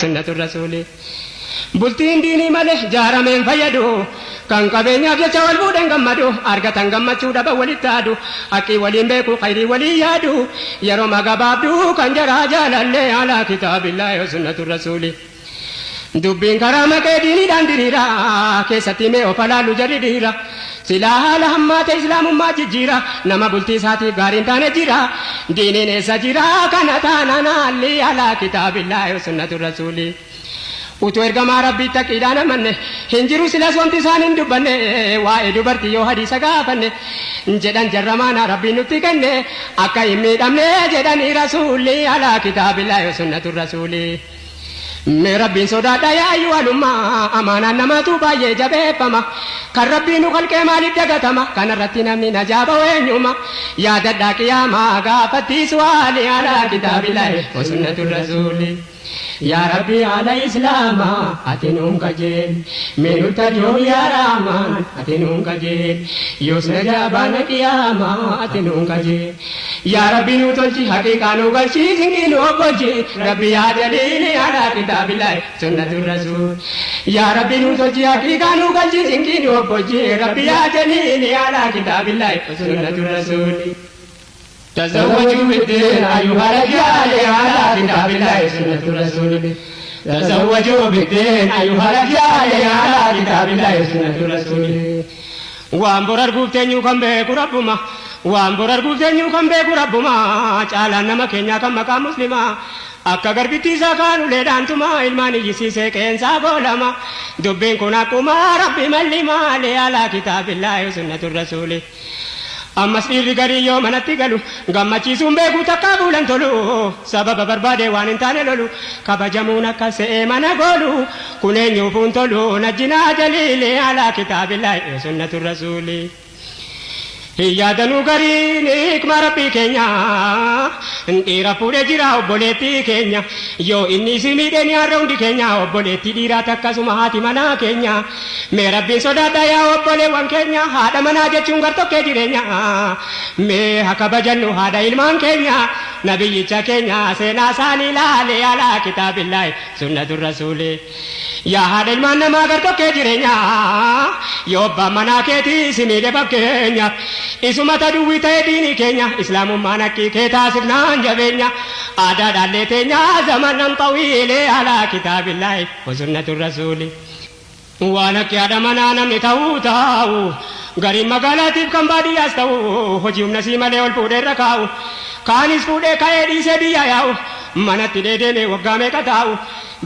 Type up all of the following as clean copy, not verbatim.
Sunnatul Rasuli bultiin diinii malee jaarameen fayyadu kan qabeenyaaf jecha wal fuudhan gammadu argatan gammachuu dhaba walitti haadu haqqii waliin beeku khayrii walii yaadu yeroo magabaabduu kan jaraa jaalallee alaa kitaabillahi sunnatul Rasuli dubbiin karaa maqee diiniidhaan diriira keessatti mee ofalaalu jarri dhiira silaa haala hammaata islaamummaa jijjiira nama bultii isaatiif gaariin taane jira diiniin eessa jira kana taanaan haalli alaa kitaabillahi sunnatul Rasuli utuu ergamaa rabbii taqiidhaan amanne hin jiru silas wanti isaan hin dubbanne waa'ee dubartii yoo hadiisa gaafanne jedhan jarramaana rabbii nutti kenne akka hin miidhamne jedhanii rasuulli alaa kitaabillahi sunnatul Rasuli mee rabbiin sodaadha yaa ayyuhalummaa amaanaan namaatu baay'ee jabeeffama kan rabbiin nu qalqee maaliif dagatama kanarratti namni najaaba eenyuma yaadadhaa qiyaamaa gaafatti su'aali alaa kitaabillahi sunnatul Rasuli يا ربي على إسلام أتنون كجيل من التجو يا رحمن أتنون كجيل يوسف جابان قياما أتنون كجيل يا ربي نوتلشي حقيقة نوغلشي سنگي نوبجي ربي يا دليل على كتاب الله سنة الرسول يا ربي نوتلشي حقيقة نوغلشي سنگي نوبجي ربي يا دليل على كتاب الله سنة الرسول تزوجوا بالدين أيها الرجال على كتاب الله سنة الرسول تزوجوا بالدين أيها الرجال على كتاب الله سنة الرسول وأنبرر قوتين يكم بيك ربما وأنبرر قوتين يكم بيك ربما جعلنا نما كينيا كم مقام مسلما akka garbitti isaa kaanu leedhaantuma ilmaan iyyisiisee qeensaa boolama dubbiin kun akkuma rabbi malli maali alaa kitaabillahi sunnatul Rasuli ammas dhiirri garii yoo manatti galu gammachiisuun beekuu takkaa buulan tolu sababa barbaade waan hin taane lolu kabajamuun akka se'ee mana goolu kun eenyuufuun tolu najjinaa jaliili alaa kitaabillahi sunnatul Rasuli yaadanu gariin hikma rabbii keenya dhiira fuudhee jira obboleettii keenya yoo inni si miidheen har'a hundi keenya obboleettii dhiiraati akkasuma haati manaa keenya mee rabbiin sodaadha yaa obboleewwan keenya haadha manaa jechuun gartokkee jireenya mee haa kabajannu haadha ilmaan keenya nabiyyicha keenya seenaa isaanii ilaalee alaa kitaabillahi sunnatul Rasuli yaa haadha ilmaan namaa gartokkee jireenya yoo abbaan manaa keetii si miidhe fakkeenya isumata duwwii ta'e diinii keenya islaamummaan haqqii kee taasifnaan jabeenya aadaadhaallee teenya zamanan xawiilee alaa kitaabillahi sunnatul Rasuli waan akka haadha manaa namni ta'u gariin magaalaatiif kan baadiyyaas ta'u hojii humna sii malee ol fuudhee irra kaa'u kaanis fuudhee ka'ee dhiisee biyya yaa'u manatti deemee waggaa meeqa taa'u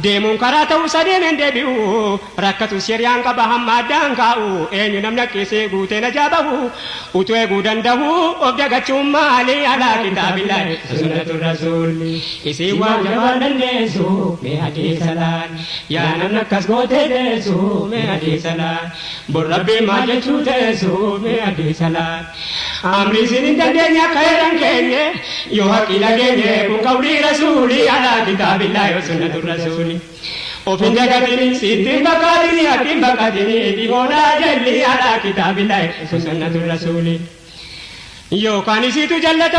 deemuun karaa ta'uu sadeemeen deebi'u rakkatu shiriyaan qaba hamma addaan kaa'u eenyu namni akkisee guutee na jaabahu utuu eeguu danda'u of dagachuun maali alaa kitaabillahi sunnatul Rasuli isiin waan jabaan dandeessu mee hadiisa laal yaa namni akkas gootee deessu mee hadiisa laal bor rabbiin maal jechuu teessu mee hadiisa laal amri isin hin dandeenye akka jedhan keenye yoo haqqii dhageenye kun qawlii Rasuli alaa kitaabillahi sunnatul Rasuli ofin dagatini sittin bakkaatini haqqin bakkaatini dhiboodhaa jalli alaa kitaabillahi sunnatul Rasuli yookaan isiitu jallata